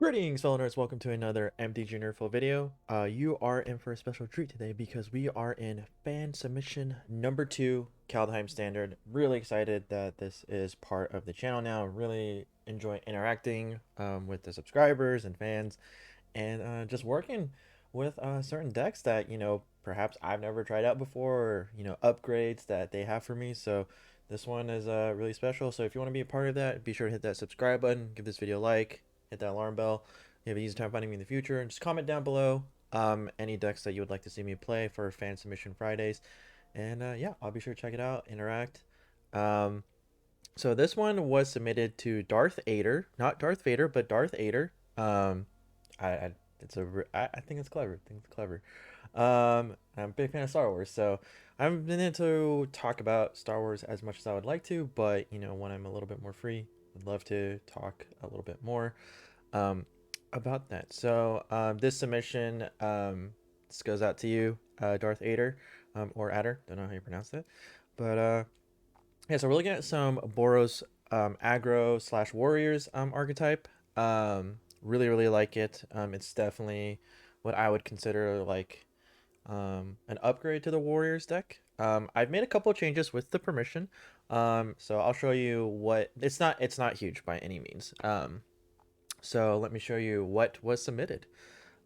Greetings, fellow nerds. Welcome to another MTGA NerdPhil video. You are in for a special treat today because we are in fan submission number 2, Kaldheim Standard. Really excited that this is part of the channel now. Really enjoy interacting with the subscribers and fans, and just working with certain decks that perhaps I've never tried out before, or upgrades that they have for me. So this one is really special. So if you want to be a part of that, be sure to hit that subscribe button, give this video a like, hit that alarm bell. You have an easy time finding me in the future, and just comment down below any decks that you would like to see me play for fan submission Fridays. And yeah, I'll be sure to check it out, interact. Um, so this one was submitted to Darth Ader, not Darth Vader, but Darth Ader. I I think it's clever. I think it's clever. I'm a big fan of Star Wars, so I haven't been able to talk about Star Wars as much as I would like to, but when I'm a little bit more free, I'd love to talk a little bit more um, about that. So this submission, this goes out to you, Darth Ader, or Adder. Don't know how you pronounce that, but yeah. So we're looking at some Boros aggro slash warriors archetype. Really like it. It's definitely what I would consider like an upgrade to the warriors deck. I've made a couple of changes with the permission. So I'll show you what it's not huge by any means. So let me show you what was submitted.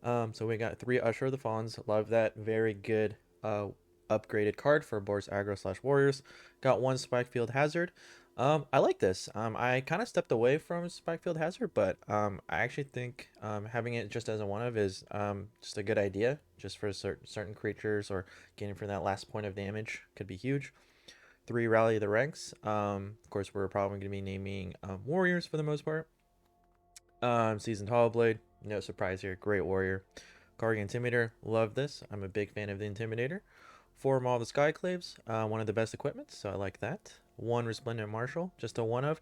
So we got 3 Usher of the Fawns. Love that. Very good upgraded card for Boros aggro slash warriors. Got 1 Spikefield Hazard. I like this. I kind of stepped away from Spikefield Hazard, but I actually think having it just as a one of is just a good idea. Just for certain creatures, or getting for that last point of damage could be huge. 3 Rally the Ranks. Of course, we're probably going to be naming warriors for the most part. Seasoned Hollowblade, no surprise here. Great warrior. Guardian Intimidator, love this. I'm a big fan of the Intimidator. 4 Maul the Skyclaves, one of the best equipment, so I like that. 1 Resplendent Marshal, just a one of.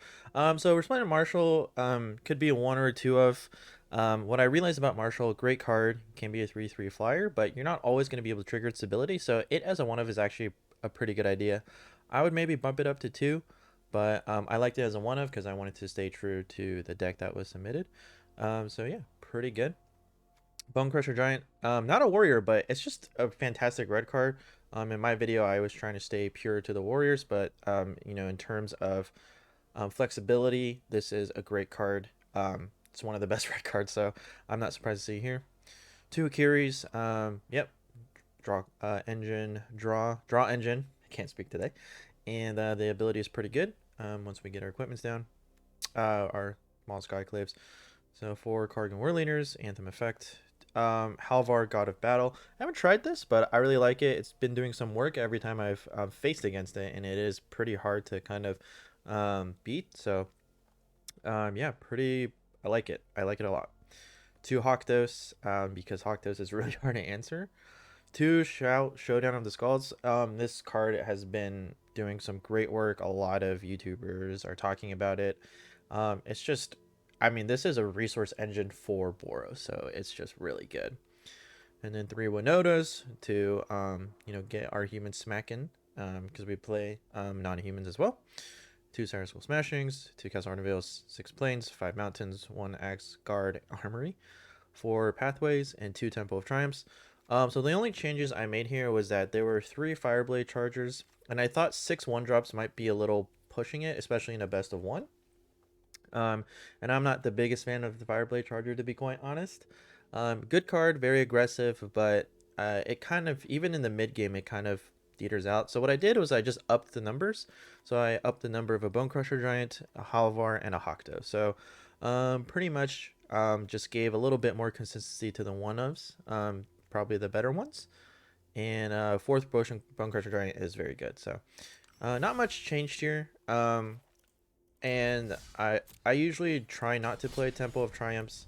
So Resplendent Marshal could be a 1 or a 2 of. What I realized about Marshal, great card, can be a 3/3 flyer, but you're not always going to be able to trigger its ability, so it as a 1 of is actually a pretty good idea. I would maybe bump it up to 2. But I liked it as a 1 of because I wanted to stay true to the deck that was submitted. So yeah, pretty good. Bone Crusher Giant, not a warrior, but it's just a fantastic red card. In my video, I was trying to stay pure to the warriors, but in terms of flexibility, this is a great card. It's one of the best red cards, so I'm not surprised to see here. 2 Akiris, yep, draw engine. I can't speak today, and the ability is pretty good. Once we get our equipments down, our small Skyclaves. So 4 Kargan Warleaders, Anthem Effect. Halvar, God of Battle. I haven't tried this, but I really like it. It's been doing some work every time I've faced against it, and it is pretty hard to kind of beat. So yeah, I like it. I like it a lot. 2 Hawkdos, because Hawkdos is really hard to answer. 2 Showdown of the Skulls. This card has been doing some great work. A lot of YouTubers are talking about it. It's just, I mean, this is a resource engine for Boros, so it's just really good. And then 3 Winodas to get our humans smacking, because we play non-humans as well. 2 Cyril Smashings, 2 Castle Ardenvales, 6 Plains, 5 Mountains, 1 Axe Guard Armory, 4 Pathways, and 2 Temple of Triumphs. So the only changes I made here was that there were 3 Fireblade Chargers, and I thought 6 1-drops might be a little pushing it, especially in a best of 1. And I'm not the biggest fan of the Fireblade Charger, to be quite honest. Good card, very aggressive, but it kind of, even in the mid game, it kind of theaters out. So what I did was I just upped the numbers. So I upped the number of a Bone Crusher Giant, a Halvar, and a Hawkdo. So pretty much just gave a little bit more consistency to the one-ofs, probably the better ones. And 4th Bone Crusher Giant is very good. So not much changed here. And I usually try not to play Temple of Triumphs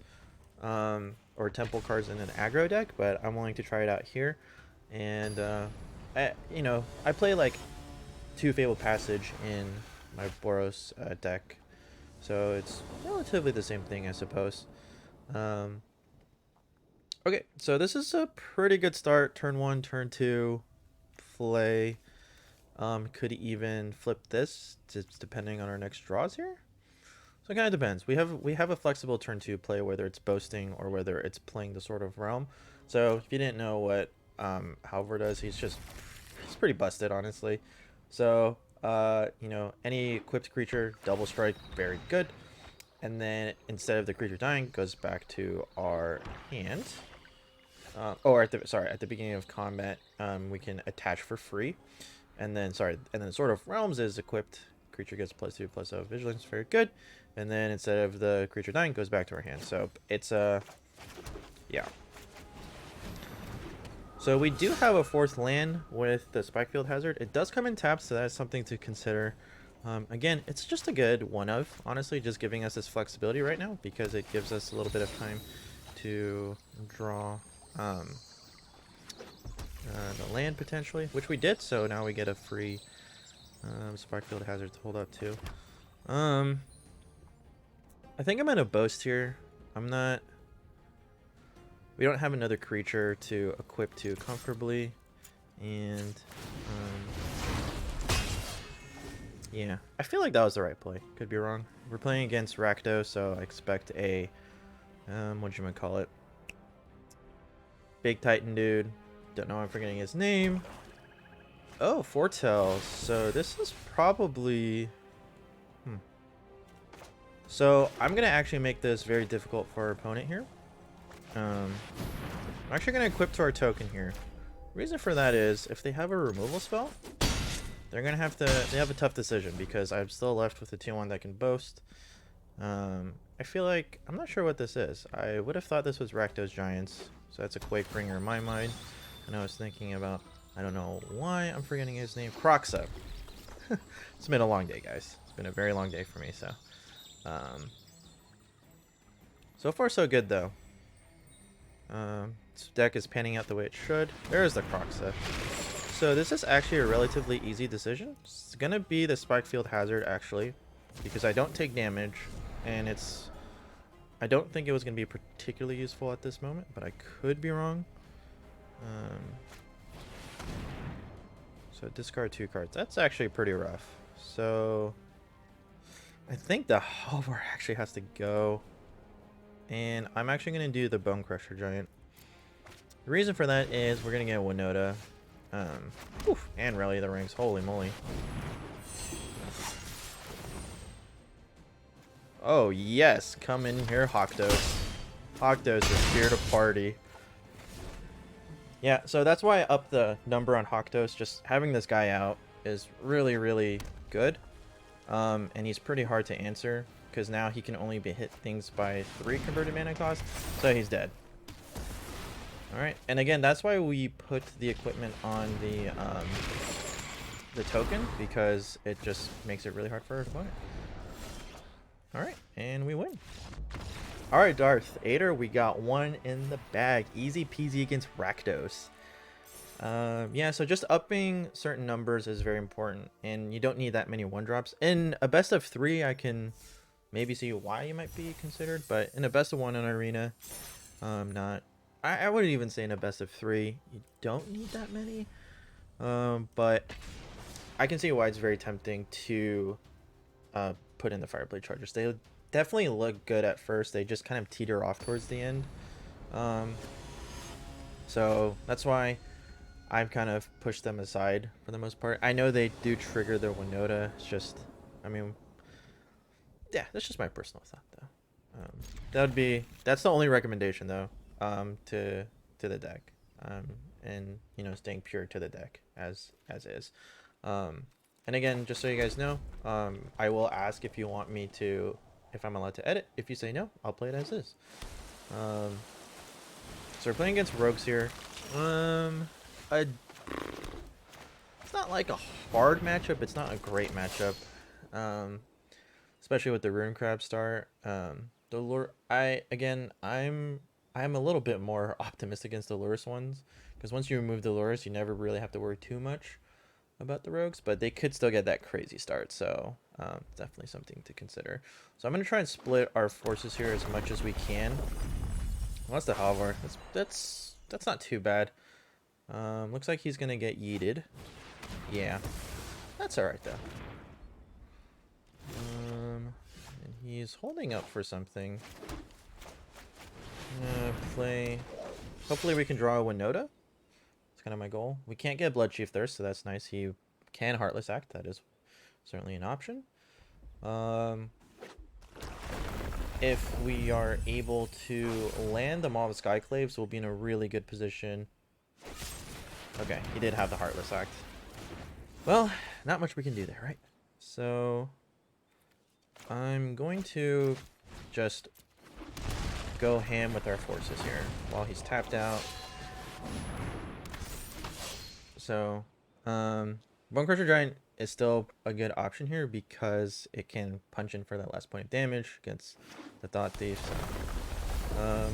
or Temple cards in an aggro deck, but I'm willing to try it out here. And I play like 2 Fabled Passage in my Boros deck, so it's relatively the same thing, I suppose. Okay, so this is a pretty good start. Turn 1, turn 2, play. Could even flip this, just depending on our next draws here. So So it kind of depends. We have a flexible turn 2 play, whether it's boasting or whether it's playing the Sword of Realm. So if you didn't know what Halvor does, he's pretty busted, honestly. So you know, any equipped creature, double strike, very good. And then instead of the creature dying, goes back to our hand. Or at the beginning of combat, we can attach for free. And then Sword of Realms is equipped. Creature gets +2/+0 vigilance, very good. And then instead of the creature dying, goes back to our hand. So it's yeah. So we do have a 4th land with the Spikefield Hazard. It does come in taps, so that's something to consider. Again, it's just a good one of, honestly, just giving us this flexibility right now because it gives us a little bit of time to draw the land potentially, which we did. So now we get a free Spikefield Hazard to hold up to. I think I'm gonna boast here. I'm not. We don't have another creature to equip to comfortably, and yeah, I feel like that was the right play. Could be wrong. We're playing against Rakdos, so I expect a what you might call it, big Titan dude. Don't know. I'm forgetting his name. Oh, Foretell. So this is probably. So I'm gonna actually make this very difficult for our opponent here. I'm actually going to equip to our token here. Reason for that is if they have a removal spell, they're going to have to, they have a tough decision because I'm still left with a 2/1 that can boast. I feel like, I'm not sure what this is. I would have thought this was Rakdos Giants, so that's a Quakebringer in my mind. And I was thinking about, I don't know why I'm forgetting his name, Croxa. It's been a long day, guys. It's been a very long day for me, so. So far so good though. This deck is panning out the way it should. There's the Croxa. So this is actually a relatively easy decision. It's gonna be the Spikefield Hazard actually, because I don't take damage, and I don't think it was gonna be particularly useful at this moment, but I could be wrong. So discard 2 cards. That's actually pretty rough. So I think the Halvor actually has to go. And I'm actually going to do the Bone Crusher Giant. The reason for that is we're going to get Winota. And Rally the Ranks. Holy moly. Oh, yes. Come in here, Hawkdos. Hawkdos is here to party. Yeah, so that's why I upped the number on Hawkdos. Just having this guy out is really, really good. And he's pretty hard to answer, because now he can only be hit things by 3 converted mana cost, so he's dead. Alright, and again, that's why we put the equipment on the token, because it just makes it really hard for our opponent. Alright, and we win. Alright, Darth Vader, we got one in the bag. Easy peasy against Rakdos. Yeah, so just upping certain numbers is very important, and you don't need that many 1-drops. In a best of 3, I can maybe see why you might be considered, but in a best of 1 in Arena, not. I wouldn't even say in a best of 3, you don't need that many. But I can see why it's very tempting to put in the Fireblade Chargers. They definitely look good at first. They just kind of teeter off towards the end. So that's why I've kind of pushed them aside for the most part. I know they do trigger their Winota. It's just, I mean, yeah, that's just my personal thought, though. That's the only recommendation, though, to the deck, and you know, staying pure to the deck as is. And again, just so you guys know, I will ask if you want me to, if I'm allowed to edit. If you say no, I'll play it as is. So we're playing against rogues here. It's not like a hard matchup. It's not a great matchup, especially with the Rune Crab start. The lure, I'm a little bit more optimistic against the Lurus ones, because once you remove the Lurus, you never really have to worry too much about the rogues, but they could still get that crazy start. So definitely something to consider. So I'm gonna try and split our forces here as much as we can. What's the Halvor? That's not too bad. Looks like he's gonna get yeeted. Yeah, that's all right though. And He's holding up for something. Play. Hopefully we can draw a Winota. That's kind of my goal. We can't get Bloodchief Thirst, so that's nice. He can Heartless Act. That is certainly an option. If we are able to land the Maw of Skyclaves, we'll be in a really good position. Okay, he did have the Heartless Act. Well, not much we can do there, right? So I'm going to just go ham with our forces here while he's tapped out. So Bone Crusher Giant is still a good option here because it can punch in for that last point of damage against the Thought Thief. So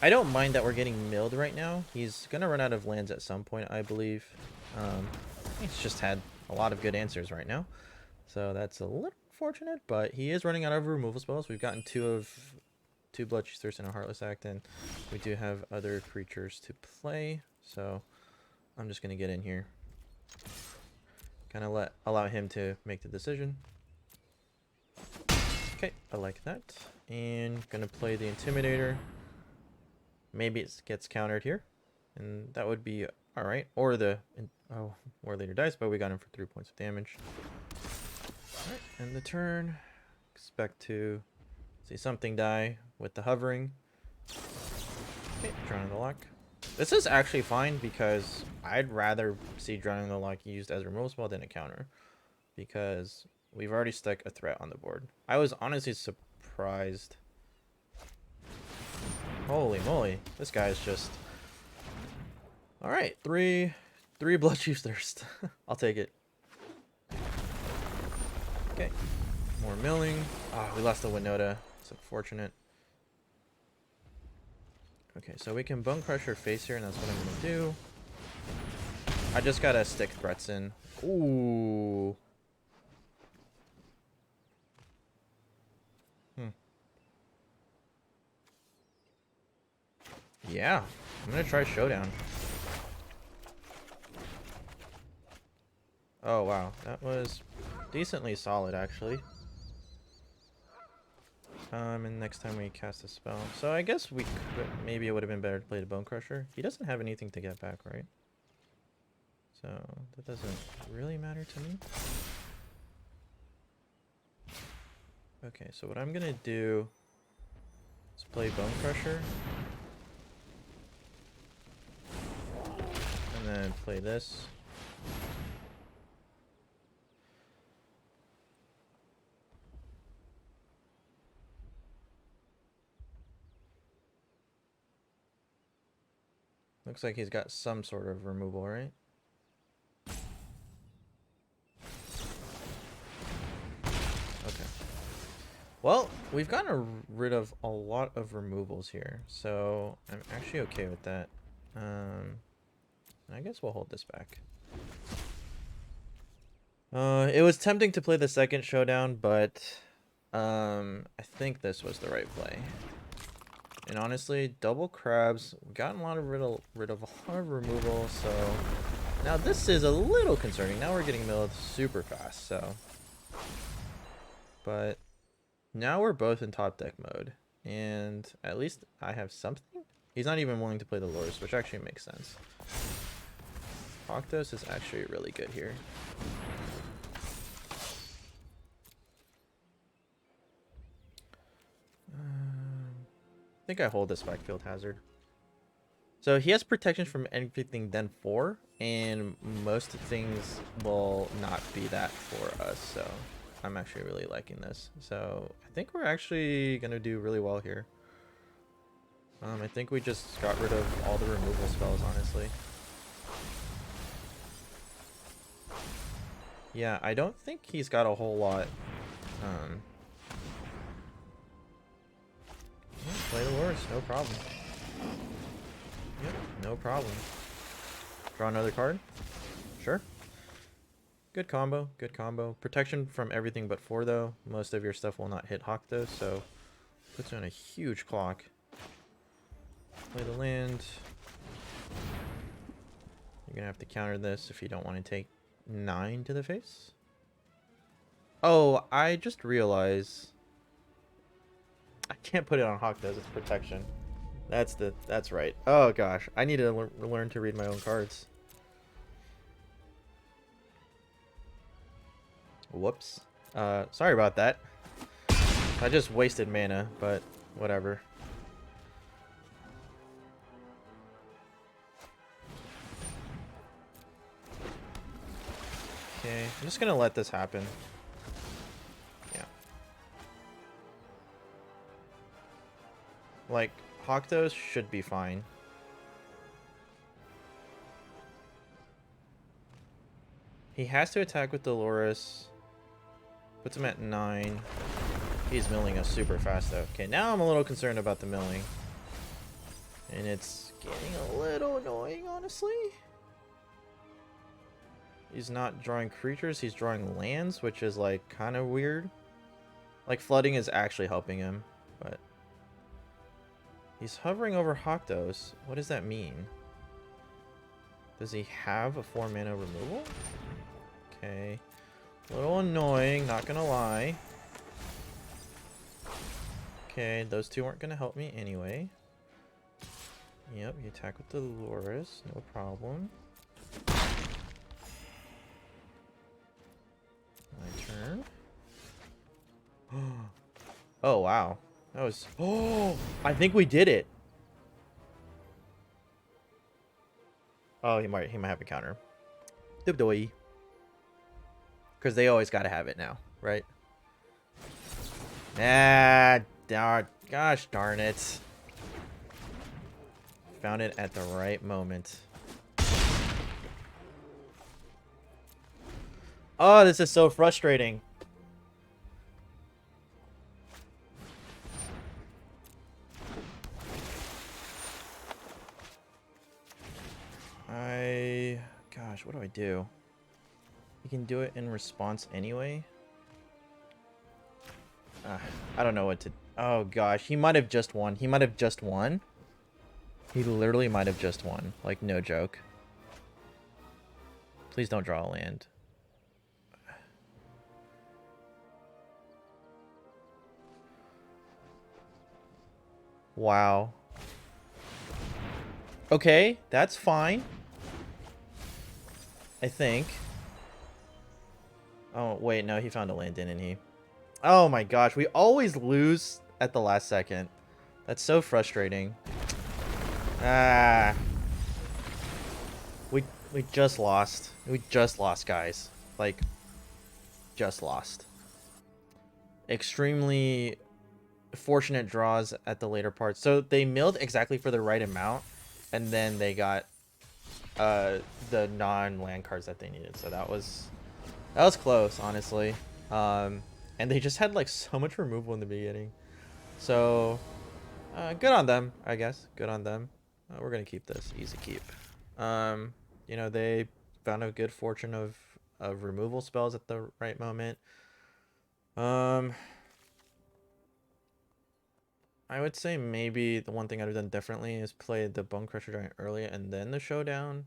I don't mind that we're getting milled right now. He's gonna run out of lands at some point, I believe. He's just had a lot of good answers right now, so that's a little fortunate, but he is running out of removal spells. We've gotten two Bloodchief Thirst and a Heartless Act, and we do have other creatures to play, so I'm just gonna get in here, kind of allow him to make the decision. Okay, I like that. And gonna play the Intimidator. Maybe it gets countered here, and that would be all right. Or the War Leader dies, but we got him for 3 points of damage. All right, end the turn. Expect to see something die with the hovering. Okay, Drowning the Lock. This is actually fine because I'd rather see Drowning the Lock used as a removal spell than a counter, because we've already stuck a threat on the board. I was honestly surprised. Holy moly, this guy's just... Alright, three Bloodchief Thirst. I'll take it. Okay, more milling. We lost the Winota. It's unfortunate. Okay, so we can Bone Crusher face here, and that's what I'm going to do. I just got to stick threats in. Ooh. Yeah, I'm going to try Showdown. Oh, wow. That was decently solid, actually. And next time we cast a spell. So I guess we could, maybe it would have been better to play the Bone Crusher. He doesn't have anything to get back, right? So that doesn't really matter to me. Okay, so what I'm going to do is play Bone Crusher. And then play this. Looks like he's got some sort of removal, right? Okay. Well, we've gotten rid of a lot of removals here, so I'm actually okay with that. I guess we'll hold this back. It was tempting to play the second Showdown, but I think this was the right play. And honestly, double crabs, we've gotten rid of a lot of removal, so now this is a little concerning. Now we're getting milled super fast, so. But now we're both in top deck mode, and at least I have something. He's not even willing to play the Lures, which actually makes sense. Octos is actually really good here. I think I hold this Backfield Hazard. So he has protection from everything then 4, and most things will not be that for us, so I'm actually really liking this. So I think we're actually going to do really well here. I think we just got rid of all the removal spells, honestly. Yeah, I don't think he's got a whole lot. Yeah, play the Lures, no problem. Yep, no problem. Draw another card? Sure. Good combo, good combo. Protection from everything but 4, though. Most of your stuff will not hit Hawktos, so puts you on a huge clock. Play the land. You're gonna have to counter this if you don't want to take 9 to the face. Oh, I just realized I can't put it on Hawk, does it's protection. That's right. Oh gosh, I need to learn to read my own cards. Whoops. Sorry about that. I just wasted mana, but whatever. Okay, I'm just gonna let this happen. Yeah. Like, Hawktos should be fine. He has to attack with Dolores. Puts him at 9. He's milling us super fast though. Okay, now I'm a little concerned about the milling. And it's getting a little annoying, honestly. He's not drawing creatures, he's drawing lands, which is like kind of weird. Like flooding is actually helping him, but he's hovering over Hawktos. What does that mean? Does he have a 4 mana removal? Okay. A little annoying, not gonna lie. Okay, those two aren't gonna help me anyway. Yep, you attack with the Dolores, no problem. My turn. Oh wow, that was. Oh, I think we did it. Oh, he might have a counter. Dibdoy. Because they always gotta have it now, right? Ah, gosh darn it. Found it at the right moment. Oh, this is so frustrating. Gosh, what do I do? You can do it in response anyway. I don't know what to... Oh gosh, he might have just won. He might have just won. He literally might have just won. Like, no joke. Please don't draw a land. Wow. Okay, that's fine. I think. Oh, wait, no, he found a land, didn't he? Oh my gosh, we always lose at the last second. That's so frustrating. Ah. We just lost. We just lost, guys. Like, just lost. Extremely fortunate draws at the later parts. So they milled exactly for the right amount, and then they got the non-land cards that they needed. So that was close, honestly. And they just had like so much removal in the beginning. So good on them, I guess. Good on them. We're gonna keep this. Easy keep. You know, they found a good fortune of removal spells at the right moment. I would say maybe the one thing I'd have done differently is play the Bone Crusher Giant earlier and then the Showdown.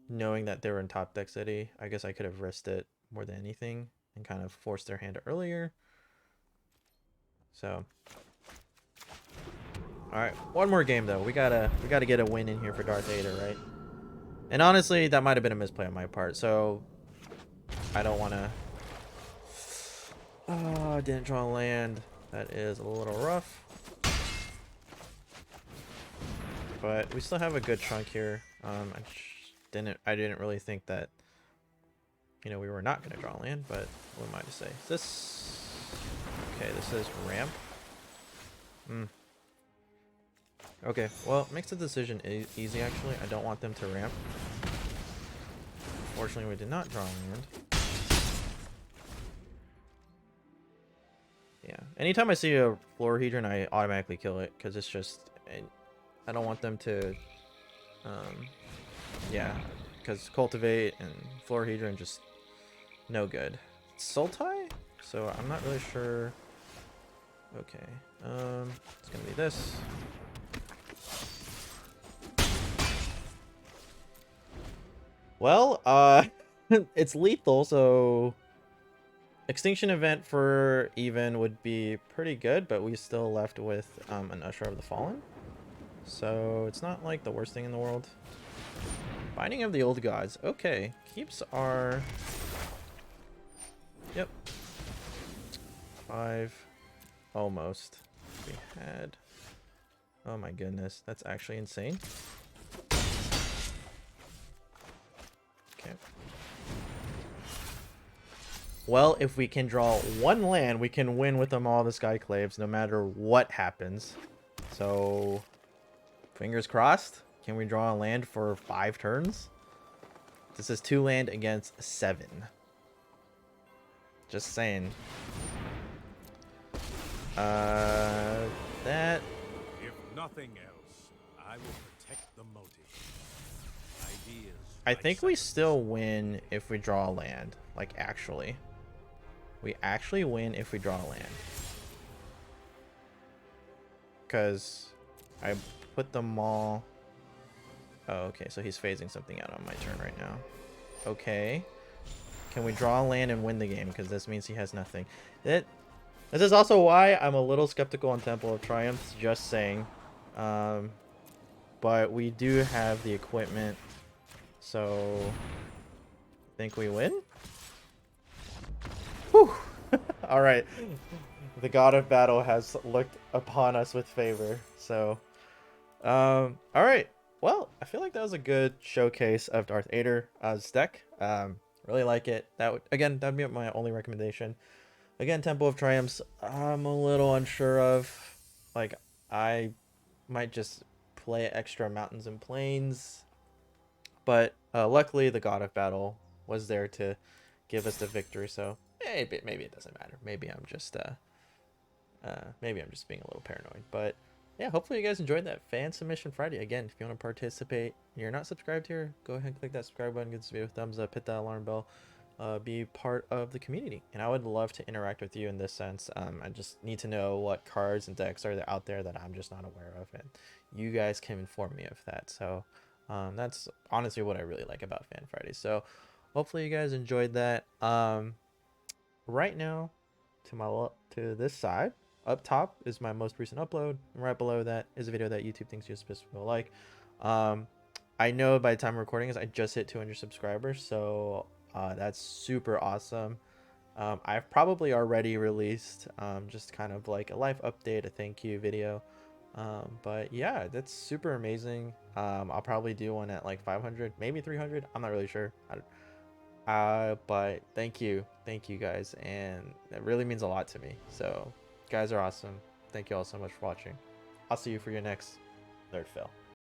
Knowing that they were in top deck city, I guess I could have risked it more than anything and kind of forced their hand earlier. So, all right, one more game though. We gotta get a win in here for Darth Vader, right? And honestly, that might have been a misplay on my part. So, I don't want to. Oh, I didn't draw land. That is a little rough. But we still have a good chunk here. I didn't really think that, you know, we were not going to draw land, but what am I to say? Is this... Okay, this is ramp. Okay, well, it makes the decision easy, actually. I don't want them to ramp. Unfortunately, we did not draw land. Yeah, anytime I see a Florahedron, I automatically kill it, because it's just... I don't want them to... yeah, because Cultivate and Florahedron just no good. Sultai? So I'm not really sure. Okay, it's gonna be this. Well, it's lethal, so Extinction event for even would be pretty good, but we still left with an Usher of the Fallen. So it's not like the worst thing in the world. Binding of the Old Gods. Okay. Keeps our... Yep. 5. Almost. We had... Oh my goodness. That's actually insane. Okay. Well, if we can draw one land, we can win with them all the Skyclaves, no matter what happens. So, fingers crossed. Can we draw a land for 5 turns? This is 2 land against 7. Just saying. That... If nothing else, I will protect the motive. Ideas. I think we still win if we draw a land. Like, actually. We actually win if we draw a land. Because I put them all... Oh, okay, so he's phasing something out on my turn right now. Okay. Can we draw a land and win the game? Because this means he has nothing. This is also why I'm a little skeptical on Temple of Triumphs, just saying. But we do have the equipment, so I think we win? Whew! Alright. The God of Battle has looked upon us with favor, so... Alright. Well, I feel like that was a good showcase of Darth Vader's deck. Really like it. That would, again, that'd be my only recommendation. Again, Temple of Triumphs, I'm a little unsure of. Like, I might just play extra Mountains and Plains. But luckily, the God of Battle was there to give us the victory. So maybe it doesn't matter. Maybe I'm just being a little paranoid. But yeah, hopefully you guys enjoyed that Fan Submission Friday. Again, if you want to participate, you're not subscribed here, go ahead and click that subscribe button, give this video a thumbs up, hit that alarm bell. Be part of the community, and I would love to interact with you in this sense. I just need to know what cards and decks are out there that I'm just not aware of, and you guys can inform me of that. So that's honestly what I really like about Fan Friday. So hopefully you guys enjoyed that. Right now, to this side up top is my most recent upload, and right below that is a video that YouTube thinks you will like. I know by the time I'm recording this, I just hit 200 subscribers, so that's super awesome. I've probably already released just kind of like a life update, a thank you video. But yeah, that's super amazing. I'll probably do one at like 500, maybe 300. I'm not really sure. But thank you guys, and that really means a lot to me. So, guys are awesome. Thank you all so much for watching. I'll see you for your next NerdPhil.